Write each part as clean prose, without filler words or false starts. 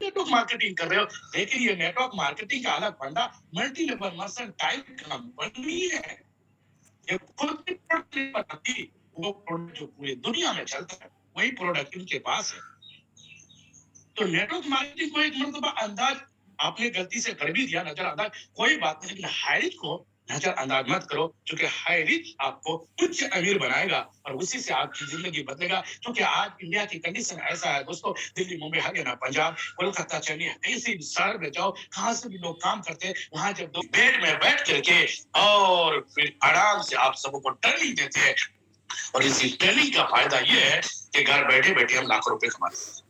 Network marketing कर रहे हो, लेकिन ये नेटवर्क मार्केटिंग का अलग फंडा मल्टी लेवल मर्चेंटाइल कंपनी है। ये खुद की प्रोडक्ट नहीं बनाती, वो प्रोडक्ट जो पूरी दुनिया में चलता है वही प्रोडक्ट इनके पास है। तो नेटवर्क मार्केटिंग को एक मर्तबा अंदाज आपने गलती से कर भी दिया नजरअंदाज, कोई बात नहीं, लेकिन हाई को नजरअंदाज मत करो, क्योंकि हाई आपको उच्च अमीर बनाएगा और उसी से आपकी जिंदगी बदलेगा। क्योंकि आज इंडिया की कंडीशन ऐसा है दोस्तों, दिल्ली मुंबई हरियाणा पंजाब कोलकाता चेन्नई किसी भी शहर में जाओ, कहां से भी लोग काम करते हैं, वहां जब दो बेड में बैठ करके और फिर आराम से आप सबको ट्रेनिंग देते हैं, और इसी ट्रेनिंग का फायदा ये है कि घर बैठे बैठे हम लाखों रुपए कमाते हैं।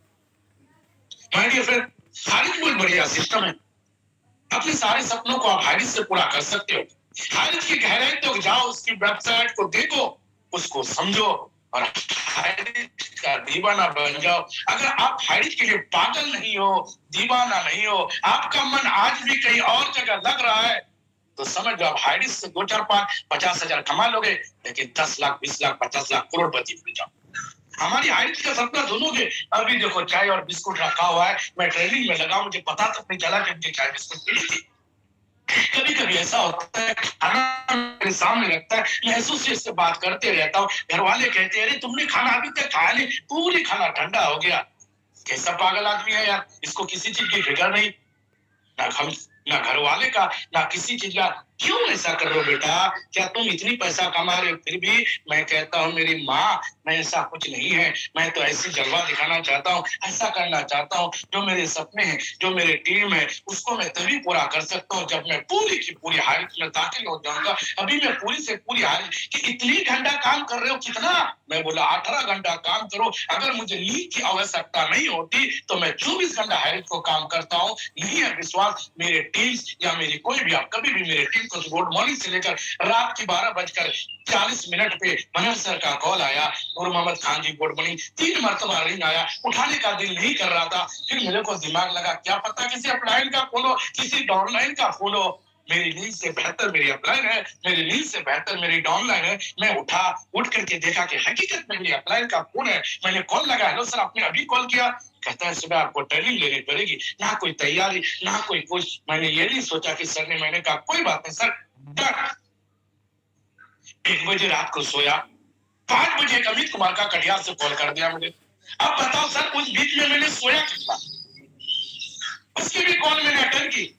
फिर हारिस बहुत बढ़िया सिस्टम है, अपने सारे सपनों को आप हारिस से पूरा कर सकते हो। हारिस की गहराई तक जाओ, उसकी वेबसाइट को देखो, उसको समझो और हारिस का दीवाना बन जाओ। अगर आप हारिस के लिए पागल नहीं हो, दीवाना नहीं हो, आपका मन आज भी कहीं और जगह लग रहा है, तो समझ जाओ हारिस से 2-4-5-50 हजार कमा लोगे, लेकिन 10 लाख 20 लाख 50 लाख करोड़पति बन जाओ। हमारी हाइट का सपना सुनोगे। अभी देखो चाय और बिस्कुट रखा हुआ है, मैं ट्रेनिंग में लगा, मुझे पता तक नहीं चला कि मुझे चाय बिस्कुट मिली थी। कभी कभी ऐसा होता है, खाना मेरे सामने रखता है, मैं एसोसिएट से बात करते रहता हूँ, घर वाले कहते हैं अरे तुमने खाना अभी तक खाया नहीं, पूरी खाना ठंडा हो गया। कैसा पागल आदमी है यार, इसको किसी चीज की फिक्र नहीं, ना हम ना घर वाले का ना किसी चीज का। क्यों ऐसा कर रहे हो बेटा, क्या तुम इतनी पैसा कमा रहे हो फिर भी? मैं कहता हूँ मेरी माँ, मैं ऐसा कुछ नहीं है, मैं तो ऐसी जलवा दिखाना चाहता हूँ, ऐसा करना चाहता हूँ, जो मेरे सपने हैं, जो मेरे ड्रीम है, उसको मैं तभी पूरा कर सकता हूँ जब मैं पूरी की पूरी हारिस में दाखिल हो जाऊंगा। अभी मैं पूरी से पूरी हारिस कि इतनी घंटा काम कर रहे हो, कितना? मैं बोला 18 घंटा काम करो, अगर मुझे नींद की आवश्यकता नहीं होती तो मैं 24 घंटा हारिस को काम करता हूँ। नहीं है विश्वास, मेरे टीम्स या मेरी कोई भी, आप कभी भी मेरे टीम को गुड मॉर्निंग से लेकर रात की 12:40 पे मनोज सर का कॉल आया, नूर मोहम्मद खान जी गुड मॉर्निंग, 3 मरतबा रिंग आया, उठाने का दिल नहीं कर रहा था। फिर मेरे को दिमाग लगा क्या पता किसी अपलाइन का फोन हो, किसी डाउनलाइन का फोन हो। मेरी नींद से बेहतर मेरी अपलाइन है, मेरी नींद से बेहतर मेरी डाउनलाइन है। मैं उठ करके देखा कि हकीकत में मेरी अपलाइन का फोन है। मैंने कॉल लगा, हेलो सर आपने अभी कॉल किया? कहता है सुबह आपको ट्रेनिंग लेनी पड़ेगी, ना कोई तैयारी ना कोई कुछ। मैंने ये नहीं सोचा कि सर ने, मैंने कहा कोई बात नहीं सर। 1 बजे रात को सोया, 5 बजे अमित कुमार का कटिहार से कॉल कर दिया मुझे। अब बताओ सर उस बीच में मैंने सोया कितना? उसकी भी कॉल मैंने अटेंड की,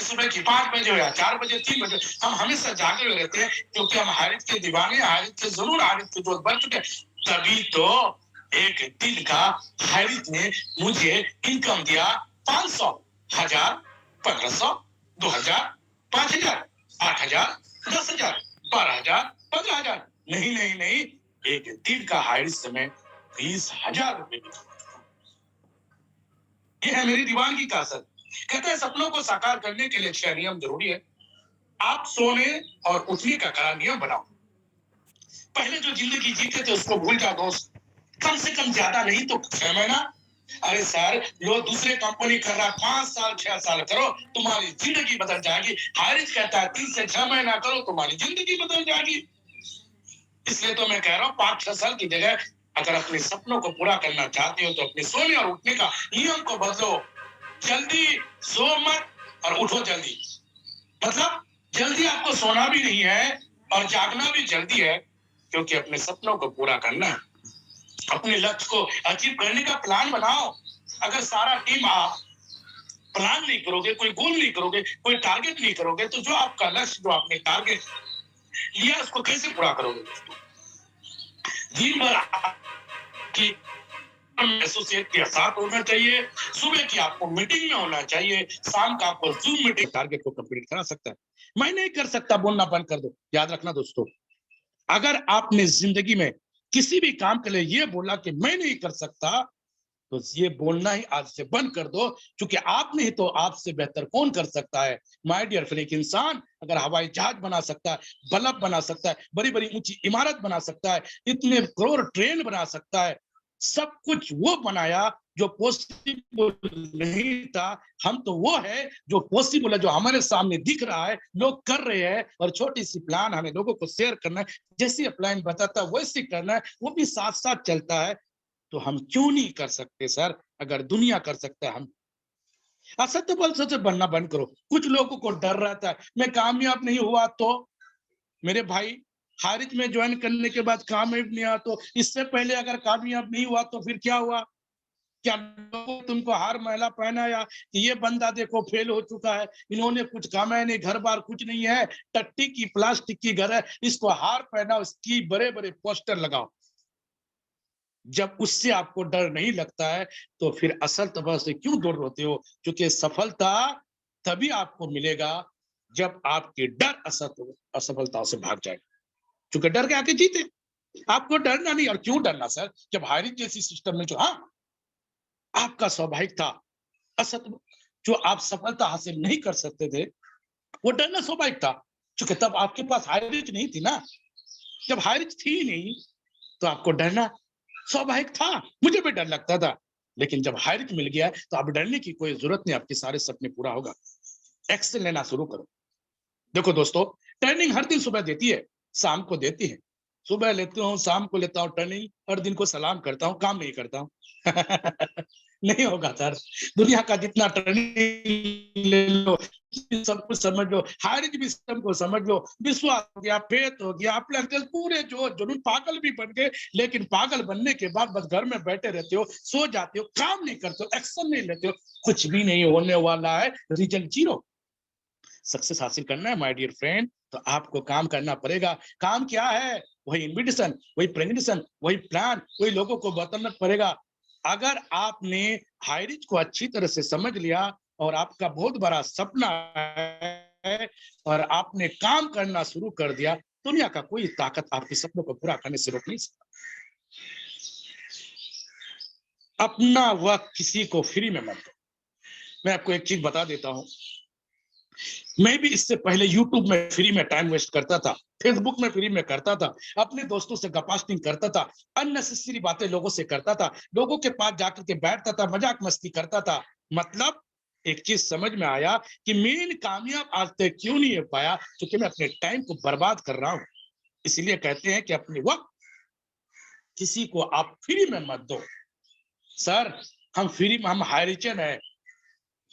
सुबह की 5 बजे हो या 4 बजे 3 बजे, हम हमेशा जागे हुए रहते हैं, क्योंकि हम हारिस के दीवाने, हारिस के जरूर हारिस के दोस्त बन चुके। तभी तो एक दिन का हारिस ने मुझे इनकम दिया 500, 1000, 1500, 2000, 5000, 8000, 10,000, 12,000, 15,000। नहीं नहीं नहीं, एक दिन का हारिस से मैं 20,000 रुपए। ये है मेरी दीवानगी का असर। कहते हैं सपनों को साकार करने के लिए 6 नियम जरूरी है। आप सोने और उठने का कड़ा नियम बनाओ। पहले जो जिंदगी जीते थे उसको भूल जाओ दोस्त, कम से कम ज्यादा नहीं तो 6 महीना। अरे सर लोग दूसरे कंपनी कर रहा 5 साल 6 साल करो, तुम्हारी जिंदगी बदल जाएगी। हारिस कहता है 3 से 6 महीना करो, तुम्हारी जिंदगी बदल जाएगी। इसलिए तो मैं कह रहा हूँ 5-6 साल की जगह अगर अपने सपनों को पूरा करना चाहते हो तो अपने सोने और उठने का नियम को बदलो। जल्दी सो मत और उठो जल्दी। मतलब जल्दी आपको सोना भी नहीं है और जागना भी जल्दी है, क्योंकि अपने सपनों को पूरा करना है। अपने लक्ष्य को अचीव करने का प्लान बनाओ। अगर सारा टीम आप प्लान नहीं करोगे, कोई गोल नहीं करोगे, कोई टारगेट नहीं करोगे, तो जो आपका लक्ष्य, जो आपने टारगेट लिया उसको कैसे पूरा करोगे? दिन भर की एसोसिएट के साथ होना चाहिए, सुबह की आपको मीटिंग में होना चाहिए, शाम का आपको जूम मीटिंग टारगेट को कंप्लीट करा सकता है। मैं नहीं कर सकता बोलना बंद कर दो। याद रखना दोस्तों, अगर आपने जिंदगी में किसी भी काम के लिए ये बोला कि मैं नहीं कर सकता, तो ये बोलना ही आज से बंद कर दो, क्योंकि आप नहीं तो आपसे बेहतर कौन कर सकता है? माय डियर फ्रेंड, इंसान अगर हवाई जहाज बना सकता है, बल्ब बना सकता है, बड़ी बड़ी ऊंची इमारत बना सकता है, इतने करोड़ ट्रेन बना सकता है, सब कुछ वो बनाया जो पॉसिबल नहीं था। हम तो वो है जो पॉसिबल है, जो हमारे सामने दिख रहा है, लोग कर रहे हैं, और छोटी सी प्लान हमें लोगों को शेयर करना है। जैसी प्लान बताता है वैसे करना है, वो भी साथ साथ चलता है। तो हम क्यों नहीं कर सकते सर? अगर दुनिया कर सकता है, हम असत्य बल से बनना बंद करो। कुछ लोगों को डर रहता है, मैं कामयाब नहीं हुआ तो। मेरे भाई, खारिज में ज्वाइन करने के बाद कामयाब नहीं हुआ तो, इससे पहले अगर कामयाब नहीं हुआ तो फिर क्या हुआ? क्या लोगों तुमको हार मैला पहनाया कि ये बंदा देखो फेल हो चुका है, इन्होंने कुछ कमाया नहीं, घर बार कुछ नहीं है, टट्टी की प्लास्टिक की घर है, इसको हार पहनाओ, इसकी बड़े बड़े पोस्टर लगाओ। जब उससे आपको डर नहीं लगता है तो फिर असल तबाह से क्यों दूर होते हो? क्योंकि सफलता तभी आपको मिलेगा जब आपके डर असफलता से भाग जाए। क्योंकि डर के आके जीते। आपको डरना नहीं। और क्यों डरना सर? जब हायरिंग जैसी सिस्टम में जो आपका स्वाभाविक था, असत जो आप सफलता हासिल नहीं कर सकते थे, वो डरना स्वाभाविक था। क्योंकि तब आपके पास हायरिंग नहीं थी ना। जब हायरिंग थी नहीं तो आपको डरना स्वाभाविक था। मुझे भी डर लगता था, लेकिन जब हायरिंग मिल गया तो अब डरने की कोई जरूरत नहीं। आपके सारे सपने पूरा होगा। एक्शन लेना शुरू करो। देखो दोस्तों, ट्रेनिंग हर दिन सुबह देती है, शाम को देती है। सुबह लेता हूँ, शाम को लेता हूँ ट्रेनिंग, हर दिन को सलाम करता हूँ, काम नहीं करता हूँ। नहीं होगा सर। दुनिया का जितना ट्रेनिंग ले लो, सब कुछ समझ लो, हायरिंग भी सिस्टम को समझ लो, विश्वास हो गया, फेथ हो गया, अपने पूरे जो जरूर पागल भी बन गए। लेकिन पागल बनने के बाद बस घर में बैठे रहते हो, सो जाते हो, काम नहीं करते हो, एक्शन नहीं लेते हो, कुछ भी नहीं होने वाला है। Result zero. सक्सेस हासिल करना है माय डियर फ्रेंड, तो आपको काम करना पड़ेगा। काम क्या है? वही इन्विटेशन, वही प्रेजेंटेशन, वही प्लान, वही लोगों को बताना पड़ेगा। अगर आपने हायरिज को अच्छी तरह से समझ लिया और आपका बहुत बड़ा सपना है और आपने काम करना शुरू कर दिया, दुनिया का कोई ताकत आपके सपनों को पूरा करने से रोक नहीं सकता। अपना वक्त किसी को फ्री में मत दो। मैं आपको एक चीज बता देता हूं, मैं भी इससे पहले यूट्यूब में फ्री में टाइम वेस्ट करता था, फेसबुक में फ्री में करता था, अपने दोस्तों से गपास्टिंग करता था, अननेसेसरी बातें लोगों से करता था, लोगों के पास जाकर के बैठता था, मजाक मस्ती करता था। मतलब एक चीज समझ में आया कि मेन कामयाब आज तक क्यों नहीं हो पाया? क्योंकि मैं अपने टाइम को बर्बाद कर रहा हूं। इसलिए कहते हैं कि अपने वक्त किसी को आप फ्री में मत दो। सर, हम फ्री में, हम हाईरिचन है,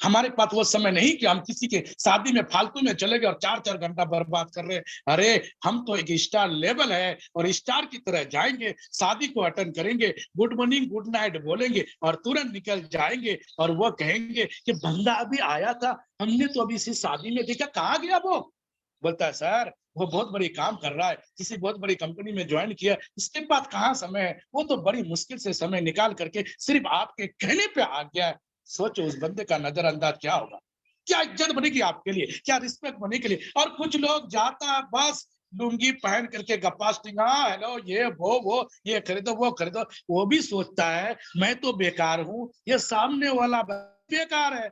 हमारे पास वो समय नहीं कि हम किसी के शादी में फालतू में चले गए और 4-4 घंटा बर्बाद कर रहे हैं। अरे, हम तो एक स्टार लेवल है और स्टार की तरह जाएंगे, शादी को अटेंड करेंगे, गुड मॉर्निंग गुड नाइट बोलेंगे और तुरंत निकल जाएंगे। और वो कहेंगे कि बंदा अभी आया था, हमने तो अभी इसी शादी में देखा, कहाँ गया वो? बोलता है सर, वो बहुत बड़ी काम कर रहा है, किसी बहुत बड़ी कंपनी में ज्वाइन किया, इसके बाद कहाँ समय है, वो तो बड़ी मुश्किल से समय निकाल करके सिर्फ आपके कहने पे आ गया है। सोचो उस बंदे का नजरअंदाज क्या होगा, क्या इज्जत बनेगी आपके लिए, क्या रिस्पेक्ट बनेगी के लिए। और कुछ लोग जाता बस लुंगी पहन करके गपास्टिंग, हेलो ये वो ये खरीदो वो खरीदो, वो भी सोचता है मैं तो बेकार हूँ, ये सामने वाला बेकार है।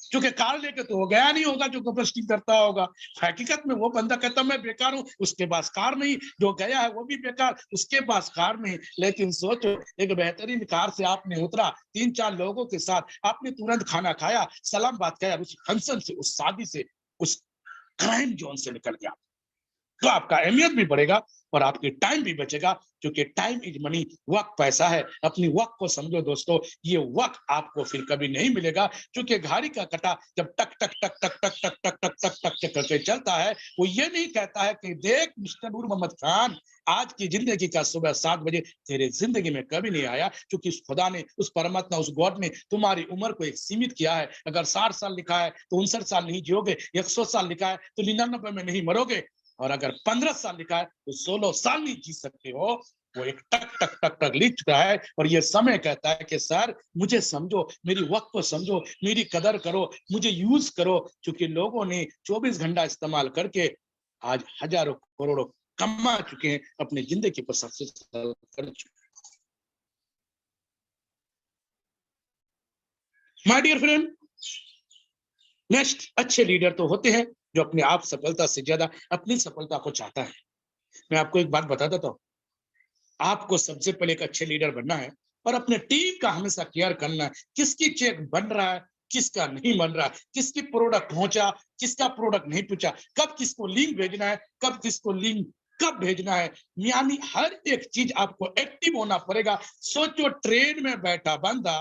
क्योंकि कार लेके तो वो गया नहीं होगा जो गपस्टिंग करता होगा। हकीकत में वो बंदा कहता मैं बेकार हूँ, उसके पास कार नहीं, जो गया है वो भी बेकार, उसके पास कार नहीं। लेकिन सोचो, एक बेहतरीन कार से आपने उतरा, 3-4 लोगों के साथ आपने तुरंत खाना खाया, सलाम बात किया, उस फंक्शन से, उस शादी से, उस क्राइम जोन से निकल गया, तो आपका अहमियत भी बढ़ेगा और आपकी टाइम भी बचेगा। क्योंकि टाइम इज मनी, वक्त पैसा है। अपनी वक्त को समझो दोस्तों, ये वक्त आपको फिर कभी नहीं मिलेगा। क्योंकि घड़ी का कटा जब टक टक टक टक टक टक टक टक टक टक टक करके चलता है, वो ये नहीं कहता है कि देख मिस्टर नूर मोहम्मद खान, आज की जिंदगी का सुबह 7 बजे तेरे जिंदगी में कभी नहीं आया। क्योंकि उस खुदा ने, उस परमात्मा, उस गॉड ने तुम्हारी उम्र को एक सीमित किया है। अगर 60 साल लिखा है तो 59 साल नहीं जियोगे, 100 साल लिखा है तो 99 में नहीं मरोगे, और अगर 15 साल लिखा है तो 16 साल नहीं जी सकते हो। वो एक टक टक टक टक लिख चुका है और ये समय कहता है कि सर मुझे समझो, मेरी वक्त को समझो, मेरी कदर करो, मुझे यूज करो। क्योंकि लोगों ने 24 घंटा इस्तेमाल करके आज हजारों करोड़ों कमा चुके हैं, अपनी जिंदगी पर सक्सेस कर चुके। माय डियर फ्रेंड, नेक्स्ट, अच्छे लीडर तो होते हैं जो अपने आप सफलता से ज्यादा अपनी सफलता को चाहता है। मैं आपको एक बात बता देता हूँ, आपको सबसे पहले एक अच्छे लीडर बनना है और अपने टीम का हमेशा केयर करना है। किसकी चेक बन रहा है, किसका नहीं बन रहा है, किसकी प्रोडक्ट पहुंचा, किसका प्रोडक्ट नहीं पहुंचा, कब किसको लिंक भेजना है, कब किसको लिंक कब भेजना है, यानी हर एक चीज आपको एक्टिव होना पड़ेगा। सोचो ट्रेन में बैठा बंदा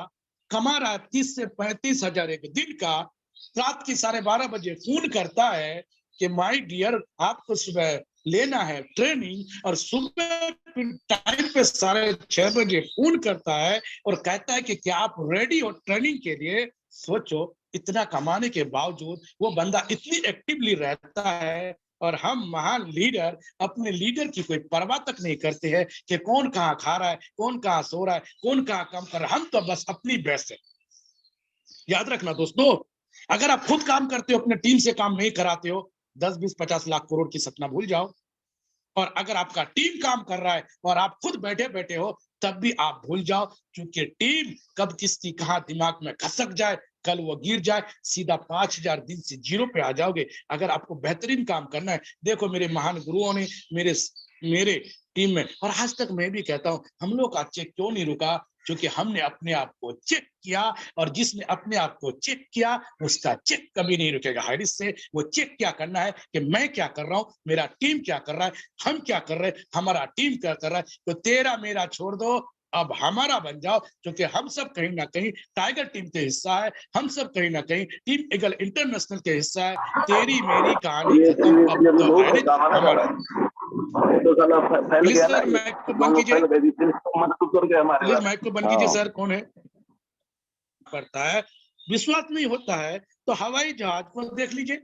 कमा रहा है 30 से 35 हजार एक दिन का, रात की 12:30 बजे फोन करता है कि माय डियर आपको सुबह लेना है ट्रेनिंग, और सुबह टाइम पे 6:30 बजे फोन करता है और कहता है कि क्या आप रेडी हो ट्रेनिंग के लिए। सोचो इतना कमाने के बावजूद वो बंदा इतनी एक्टिवली रहता है, और हम महान लीडर अपने लीडर की कोई परवाह तक नहीं करते हैं कि कौन कहाँ खा रहा है, कौन कहाँ सो रहा है, कौन कहाँ कम कर रहा है। हम तो बस अपनी बेस है। याद रखना दोस्तों, अगर आप खुद काम करते हो, अपने टीम से काम नहीं कराते हो, 10, 20, 50 लाख करोड़ की सपना भूल जाओ। और अगर आपका टीम काम कर रहा है और आप खुद बैठे बैठे हो, तब भी आप भूल जाओ, क्योंकि टीम कब किसकी कहां दिमाग में खसक जाए, कल वो गिर जाए, सीधा 5,000 दिन से जीरो पे आ जाओगे। अगर आपको बेहतरीन काम करना है, देखो मेरे महान गुरुओं ने मेरे मेरे टीम में, और आज तक मैं भी कहता हूं, हम लोग का चेक क्यों नहीं रुका, क्योंकि हमने अपने आप को चेक किया, और जिसने अपने आप को चेक किया उसका चेक कभी नहीं रुकेगा। हारिस से वो चेक क्या करना है कि मैं क्या कर रहा हूं, मेरा टीम क्या कर रहा है, हम क्या कर रहे हैं, हमारा टीम क्या कर रहा है। तो तेरा मेरा छोड़ दो, अब हमारा बन जाओ, क्योंकि हम सब कहीं ना कहीं टाइगर टीम के हिस्सा है, हम सब कहीं ना कहीं टीम ईगल इंटरनेशनल के हिस्सा है। तेरी मेरी कहानी खत्म, अब भी तो बहुत हारिस बदनाम है ना हमारा। सर, तो साला फैल प्लीज गया ना सर ये, माइक को बंद दोनों कीजिए, फैल गए, इसको मत कर गए हमारे प्लीज बारे माइक को बंद में। कीजिए। हाँ सर कौन है करता है, विश्वास नहीं होता है तो हवाई जहाज को देख लीजिए।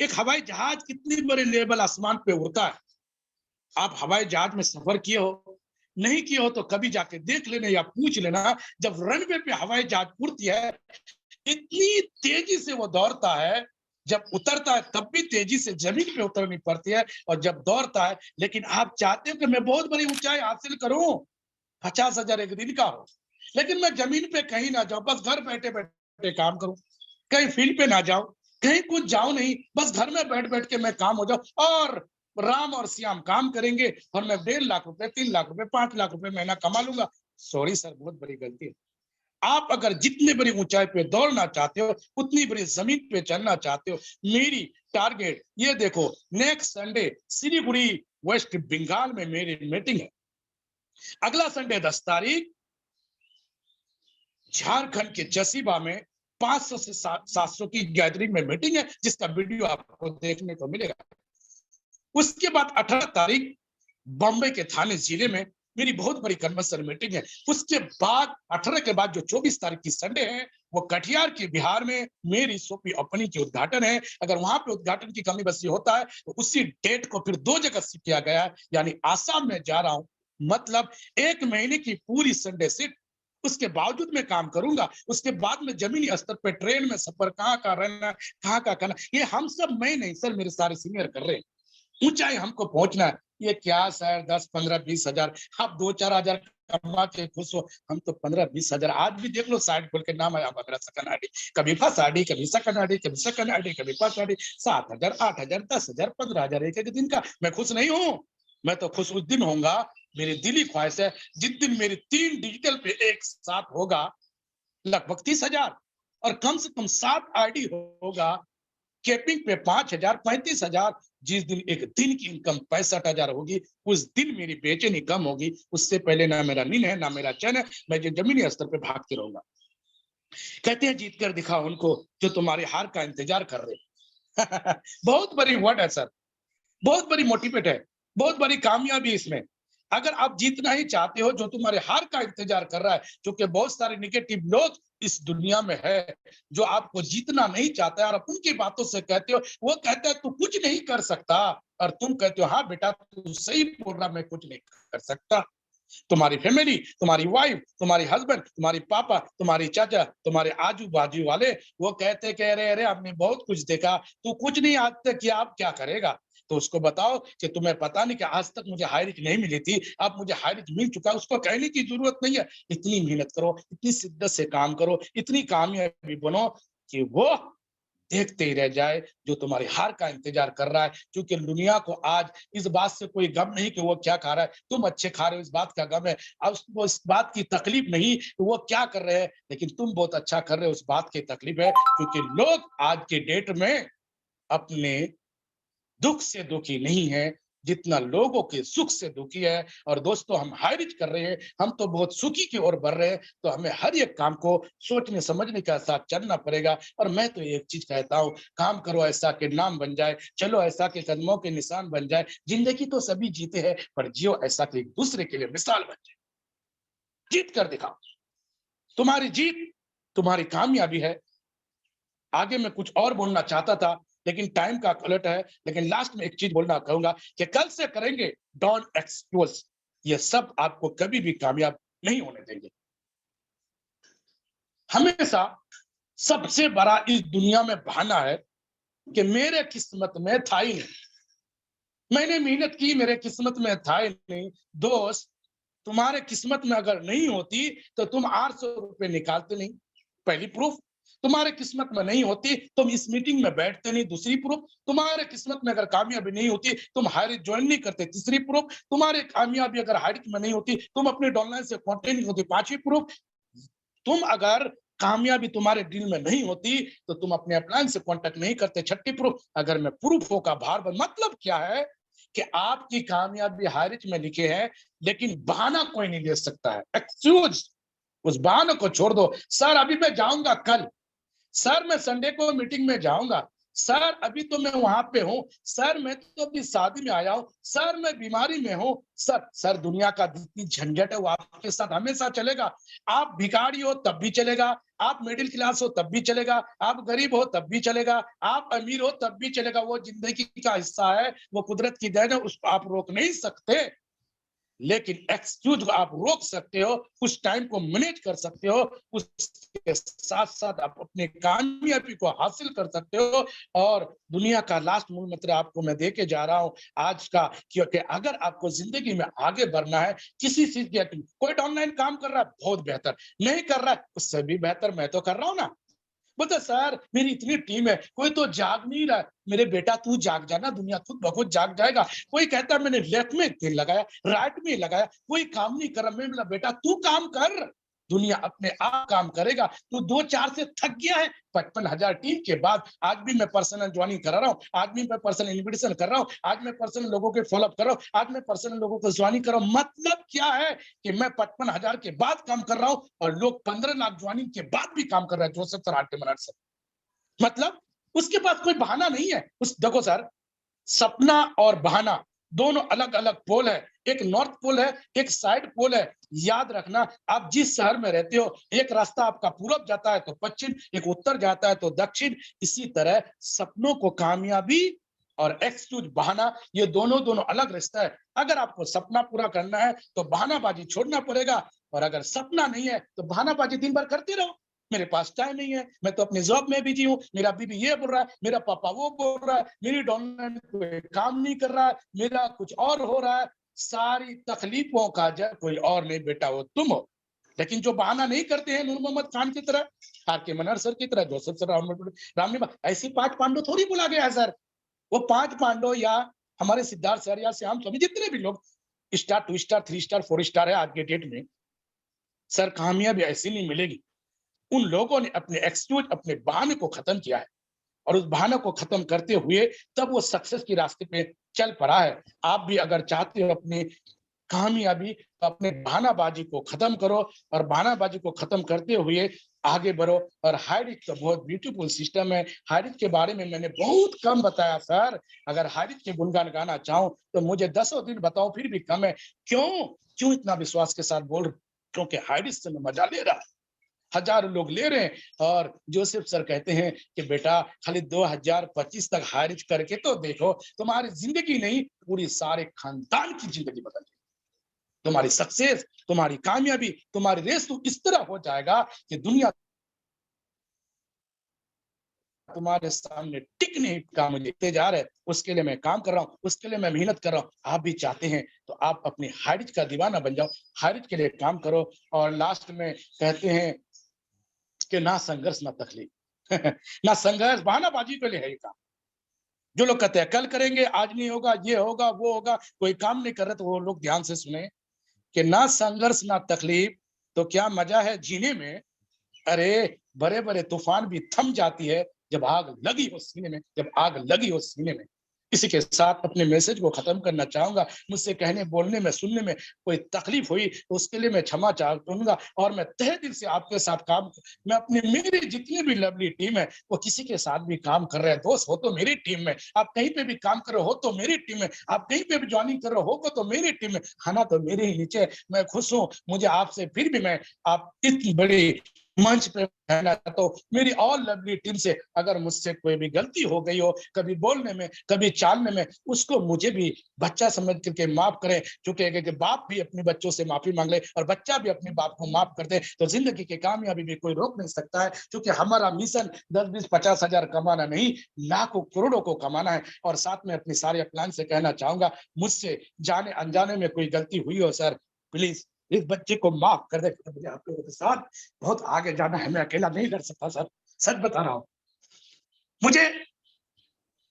एक हवाई जहाज कितनी बड़े लेवल आसमान पे उड़ता है। आप हवाई जहाज में सफर किए हो, नहीं किए हो तो कभी जाके देख लेना या पूछ लेना। जब रनवे पे हवाई जहाज उड़ती है, इतनी तेजी से वो दौड़ता है, जब उतरता है तब भी तेजी से जमीन पे उतरनी पड़ती है, और जब दौड़ता है। लेकिन आप चाहते हो कि मैं बहुत बड़ी ऊंचाई हासिल करूं, 50,000 एक दिन का हो, लेकिन मैं जमीन पे कहीं ना जाऊं, बस घर बैठे बैठे काम करूं, कहीं फील्ड पे ना जाऊं, कहीं कुछ जाऊं नहीं, बस घर में बैठ बैठ के मैं काम हो जाऊं, और राम और श्याम काम करेंगे, और मैं 1.5 लाख रुपए, 3 लाख रुपए, 5 लाख रुपए महीना कमा लूंगा। सॉरी सर, बहुत बड़ी गलती है। आप अगर जितनी बड़ी ऊंचाई पे दौड़ना चाहते हो, उतनी बड़ी जमीन पे चलना चाहते हो, मेरी टारगेट ये देखो, next Sunday Siliguri West Bengal में मेरी मीटिंग है। अगला संडे 10 तारीख झारखंड के जसीबा में 500 से 700 की गैदरिंग में मीटिंग है, जिसका वीडियो आपको देखने को मिलेगा। उसके बाद 18 तारीख बॉम्बे के थाने जिले में मेरी बहुत बड़ी कन्वेंशन मीटिंग है। उसके बाद 18 के बाद जो 24 तारीख की संडे है, वो कटिहार के बिहार में मेरी सोपी ओपनिंग की उद्घाटन है। अगर वहां पे उद्घाटन की कमी बसी होता है तो उसी डेट को फिर 2 जगह शिफ्ट किया गया है, यानी आसाम में जा रहा हूं। मतलब 1 महीने की पूरी संडे शिफ्ट, उसके बावजूद मैं काम करूंगा। उसके बाद में जमीनी स्तर पर ट्रेन में सफर, कहाँ का रहना, कहाँ का करना, ये हम सब, मैं नहीं सर, मेरे सारे सीनियर कर रहे हैं। ऊंचाई हमको पहुंचना है। ये क्या सर 10, 15, 20 हजार, आप 2, 4 हजार कमा के खुश हो, हम तो 15, 20 हजार। आज भी देख लो साइड खोल के नाम आया मेरा सकन आईडी, कभी फर्स्ट आईडी, कभी सेकंड आईडी, कभी सेकंड आईडी, कभी फर्स्ट आईडी। 7 हजार, 8 हजार, 10 हजार, 15 हजार एक एक दिन का। मैं खुश नहीं हूं। मैं तो खुश उस दिन होऊंगा, मेरी दिली ख्वाहिश है, जिस दिन मेरी 3 डिजिटल पे एक साथ होगा लगभग 30 हजार, और कम से कम 7 आईडी होगा, केपिंग पे 5 हजार, 35 हजार। जिस दिन एक दिन की इनकम 65 हजार होगी, उस दिन मेरी बेचैनी कम होगी। उससे पहले ना मेरा नींद है, ना मेरा चैन है, मैं जो जमीनी स्तर पे भागते रहूंगा। कहते हैं जीत कर दिखाओ उनको जो तुम्हारे हार का इंतजार कर रहे। बहुत बड़ी वर्ड है सर, बहुत बड़ी मोटिवेट है, बहुत बड़ी कामयाबी इसमें। अगर आप जीतना ही चाहते हो, जो तुम्हारे हार का इंतजार कर रहा है, क्योंकि बहुत सारे निगेटिव लोग इस दुनिया में है जो आपको जीतना नहीं चाहता है, और आप उनकी बातों से कहते हो, वो कहता है तू कुछ नहीं कर सकता, और तुम कहते हो हाँ बेटा तू सही बोल रहा, मैं कुछ नहीं कर सकता। तुम्हारी फैमिली, तुम्हारी वाइफ, तुम्हारी हस्बैंड, तुम्हारी पापा, तुम्हारी चाचा, तुम्हारे आजू बाजू वाले, वो कहते कह रहे अरे हमने बहुत कुछ देखा, तू कुछ नहीं आज तक किया, आप क्या करेगा। तो उसको बताओ कि तुम्हें पता नहीं कि आज तक मुझे हायरिंग नहीं मिली थी, अब मुझे हायरिंग मिल चुका है। उसको कहने की जरूरत नहीं है। इतनी मेहनत करो, इतनी शिद्दत से काम करो, इतनी कामयाबी बनो कि वो देखते ही रह जाए जो तुम्हारी हार का इंतजार कर रहा है। क्योंकि दुनिया को आज इस बात से कोई गम नहीं कि वो क्या खा रहा है, तुम अच्छे खा रहे हो, इस बात का गम है। अब उसको इस बात की तकलीफ नहीं कि वो क्या कर रहे हैं, लेकिन तुम बहुत अच्छा कर रहे हो, उस बात की तकलीफ है। क्योंकि लोग आज के डेट में अपने दुख से दुखी नहीं है, जितना लोगों के सुख से दुखी है। और दोस्तों, हम हाई रिच कर रहे हैं, हम तो बहुत सुखी की ओर बढ़ रहे हैं, तो हमें हर एक काम को सोचने समझने के साथ चलना पड़ेगा। और मैं तो एक चीज कहता हूँ, काम करो ऐसा कि नाम बन जाए, चलो ऐसा के कदमों के निशान बन जाए। जिंदगी तो सभी जीते हैं, पर जियो ऐसा कि एक दूसरे के लिए मिसाल बन जाए। जीत कर दिखाओ। तुम्हारी जीत तुम्हारी कामयाबी है। आगे मैं कुछ और बोलना चाहता था, लेकिन टाइम का कलट है। लेकिन लास्ट में एक चीज बोलना कहूंगा कि कल से करेंगे डोंट एक्सक्यूज। ये सब आपको कभी भी कामयाब नहीं होने देंगे। हमेशा सबसे बड़ा इस दुनिया में बहाना है कि मेरे किस्मत में था ही नहीं, मैंने मेहनत की, मेरे किस्मत में था ही नहीं। दोस्त, तुम्हारे किस्मत में अगर नहीं होती तो तुम 800 रुपए निकालते नहीं, पहली प्रूफ। तुम्हारे किस्मत में नहीं होती तुम इस मीटिंग में बैठते नहीं, दूसरी प्रूफ। तुम्हारे किस्मत में अगर कामयाबी नहीं होती तुम हायर ज्वाइन नहीं करते, तीसरी प्रूफ। तुम्हारी कामयाबी अगर हायर में नहीं होती तुम अपने डॉनलाइन से कॉन्टेंट नहीं होती, पांचवी प्रूफ। तुम अगर कामयाबी तुम्हारे डील में नहीं होती तो तुम अपने अपलाइन से कांटेक्ट नहीं करते, छठी प्रूफ। अगर मैं प्रूफों का भार बन, मतलब क्या है कि आपकी कामयाबी हारिज में लिखे है, लेकिन बहाना कोई नहीं दे सकता है, एक्सक्यूज। उस बहाने को छोड़ दो। सर अभी मैं जाऊंगा कल, सर मैं संडे को मीटिंग में जाऊंगा, सर अभी तो मैं वहां पे हूं, सर मैं तो अभी शादी में आया हूं, सर मैं बीमारी में हूं। सर दुनिया का जितनी झंझट है वो आपके साथ हमेशा चलेगा। आप भिखारी हो तब भी चलेगा, आप मिडिल क्लास हो तब भी चलेगा, आप गरीब हो तब भी चलेगा, आप अमीर हो तब भी चलेगा। वो जिंदगी का हिस्सा है, वो कुदरत की देन है, उसको आप रोक नहीं सकते। लेकिन एक्सक्यूज आप रोक सकते हो, उस टाइम को मैनेज कर सकते हो, उसके साथ साथ आप अपनी कामयाबी को हासिल कर सकते हो। और दुनिया का लास्ट मूल मंत्र आपको मैं दे के जा रहा हूं आज का, क्योंकि अगर आपको जिंदगी में आगे बढ़ना है, किसी चीज की, कोई ऑनलाइन काम कर रहा है बहुत बेहतर, नहीं कर रहा है उससे भी बेहतर मैं तो कर रहा हूं ना। बोलते सर मेरी इतनी टीम है, कोई तो जाग नहीं रहा। मेरे बेटा तू जाग जाना, दुनिया खुद बहुत जाग जाएगा। कोई कहता है मैंने लेफ्ट में तेल लगाया, राइट में लगाया, कोई काम नहीं कर रहा। मैं बोला बेटा तू काम कर, दुनिया अपने आप काम करेगा। तू 2-4 से थक गया है, 55,000 टीम के बाद आज भी मैं पर्सनल ज्वाइनिंग करा रहा हूँ, आज भी मैं पर्सनल इन्विटेशन कर रहा हूँ, आज मैं पर्सनल लोगों के फॉलोअप कर रहा हूँ, आज मैं पर्सनल लोगों को ज्वाइनिंग कर रहा हूँ। मतलब क्या है कि मैं 55,000 के बाद काम कर रहा हूँ और लोग 15 लाख ज्वाइनिंग के बाद भी काम कर रहे हैं। जोसेफ सर, आटे मिनट से मतलब उसके पास कोई बहाना नहीं है। उस देखो सर, सपना और बहाना दोनों अलग अलग पोल है। एक नॉर्थ पोल है, एक साइड पोल है। याद रखना, आप जिस शहर में रहते हो, एक रास्ता आपका पूरब जाता है तो पश्चिम, एक उत्तर जाता है तो दक्षिण। इसी तरह सपनों को कामयाबी और एक्सक्यूज बहाना, ये दोनों दोनों अलग रास्ता है। अगर आपको सपना पूरा करना है तो बहानाबाजी छोड़ना पड़ेगा, और अगर सपना नहीं है तो बहानाबाजी दिन भर करते रहो। मेरे पास टाइम नहीं है, मैं तो अपने जॉब में बिजी हूँ, मेरा बीबी ये बोल रहा है, मेरा पापा वो बोल रहा है, मेरी डॉनलाइन कोई काम नहीं कर रहा है, मेरा कुछ और हो रहा है। सारी तकलीफों का जब कोई और नहीं बेटा, वो तुम हो। लेकिन जो बहाना नहीं करते हैं, नूर मोहम्मद खान की तरह, आर के मनहर सर की तरह, जोसेफ सर, राम, ऐसी 5 पांडव थोड़ी बोला गया है सर। वो 5 पांडव या हमारे सिद्धार्थ सर या श्याम स्वामी, जितने भी लोग स्टार, 2 स्टार, 3 स्टार, 4 स्टार है आज के डेट में, सर कामयाबी ऐसी नहीं मिलेगी। उन लोगों ने अपने एक्सक्यूज, अपने बहाने को खत्म किया है, और उस बहाने को खत्म करते हुए तब वो सक्सेस की रास्ते पे चल पड़ा है। आप भी अगर चाहते हो अपनी कामयाबी, तो अपने बहानाबाजी को खत्म करो, और बहानाबाजी को खत्म करते हुए आगे बढ़ो। और हाइरिच का बहुत ब्यूटीफुल सिस्टम है। हाइरिच के बारे में मैंने बहुत कम बताया सर। अगर हाइरिच के गुणगान गाना चाहूं तो मुझे 10 दिन बताओ फिर भी कम है। क्यों क्यों इतना विश्वास के साथ बोल रहे? क्योंकि हाइरिच से मैं मजा ले रहा, हजारों लोग ले रहे हैं। और जोसेफ सर कहते हैं कि बेटा खाली 2025 तक हारिज करके तो देखो, तुम्हारी जिंदगी नहीं पूरी सारे खानदान की जिंदगी बदल जाएगी। तुम्हारी सक्सेस, तुम्हारी कामयाबी, तुम्हारी रेस तो इस तरह हो जाएगा कि दुनिया तुम्हारे सामने टिक नहीं का। मुझे देखते जा रहे हैं, उसके लिए मैं काम कर रहा हूँ, उसके लिए मैं मेहनत कर रहा हूँ। आप भी चाहते हैं तो आप अपनी हारिज का दीवाना बन जाओ, हारिज के लिए काम करो। और लास्ट में कहते हैं कि ना संघर्ष ना तकलीफ ना संघर्ष, बहानाबाजी के लिए है ये काम। जो लोग कहते हैं कल करेंगे, आज नहीं होगा, ये होगा वो होगा, कोई काम नहीं कर रहे, तो वो लोग ध्यान से सुने कि ना संघर्ष ना तकलीफ तो क्या मजा है जीने में। अरे बड़े बड़े तूफान भी थम जाती है जब आग लगी हो सीने में, जब आग लगी हो सीने में। इसी के साथ अपने मैसेज को खत्म करना चाहूंगा। मुझसे कहने, बोलने में, सुनने में कोई तकलीफ हुई तो उसके लिए मैं क्षमा चाहूंगा, और मैं तहे दिल से आपके साथ काम, मैं अपनी, मेरी जितनी भी लवली टीम है, वो किसी के साथ भी काम कर रहे हैं, दोस्त हो तो मेरी टीम में, आप कहीं पे भी काम कर रहे हो तो मेरी टीम में, आप कहीं पे भी ज्वाइनिंग कर रहे हो तो मेरी टीम में, खाना तो मेरे ही नीचे। मैं खुश हूँ, मुझे आपसे फिर भी मैं आप इतनी बड़ी मंच पे कहना चाहता हूँ, मेरी ऑल लवली टीम से, अगर मुझसे कोई भी गलती हो गई हो, कभी बोलने में, कभी चालने में, उसको मुझे भी बच्चा समझ करके माफ करें, क्योंकि बाप भी अपने बच्चों से माफी मांग ले और बच्चा भी अपने बाप को माफ कर दे, तो जिंदगी की कामयाबी भी कोई रोक नहीं सकता है, क्योंकि हमारा मिशन 10-20-50 हजार कमाना नहीं, लाखों करोड़ों को कमाना है। और साथ में अपनी सारे प्लान से कहना चाहूंगा, मुझसे जाने अनजाने में कोई गलती हुई हो सर, प्लीज इस बच्चे को माफ कर दे, मुझे आप लोगों के साथ बहुत आगे जाना है, मैं अकेला नहीं कर सकता सर, सच बता रहा हूं। मुझे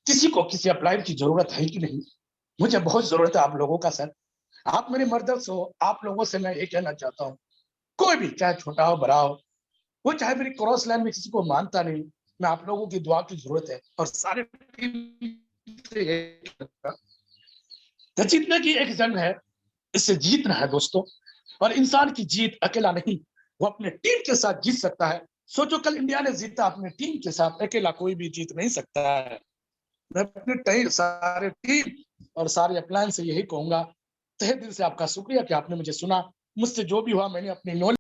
किसी को किसी अप्लाई की जरूरत है कि नहीं, मुझे बहुत जरूरत है आप लोगों का सर। आप मेरे मर्दर्स हो, आप लोगों से मैं ये कहना चाहता हूँ, कोई भी चाहे छोटा हो बड़ा हो, वो चाहे मेरी क्रॉस लाइन में किसी को मानता नहीं, मैं आप लोगों की दुआ की जरूरत है, और सारे जीतने की एक जंग है, इससे जीतना है दोस्तों। और इंसान की जीत अकेला नहीं, वो अपने टीम के साथ जीत सकता है। सोचो कल इंडिया ने जीता अपने टीम के साथ, अकेला कोई भी जीत नहीं सकता है। मैं अपने सारे टीम और सारे अपलायंस से यही कहूंगा, तहे दिल से आपका शुक्रिया कि आपने मुझे सुना। मुझसे जो भी हुआ मैंने अपनी नॉलेज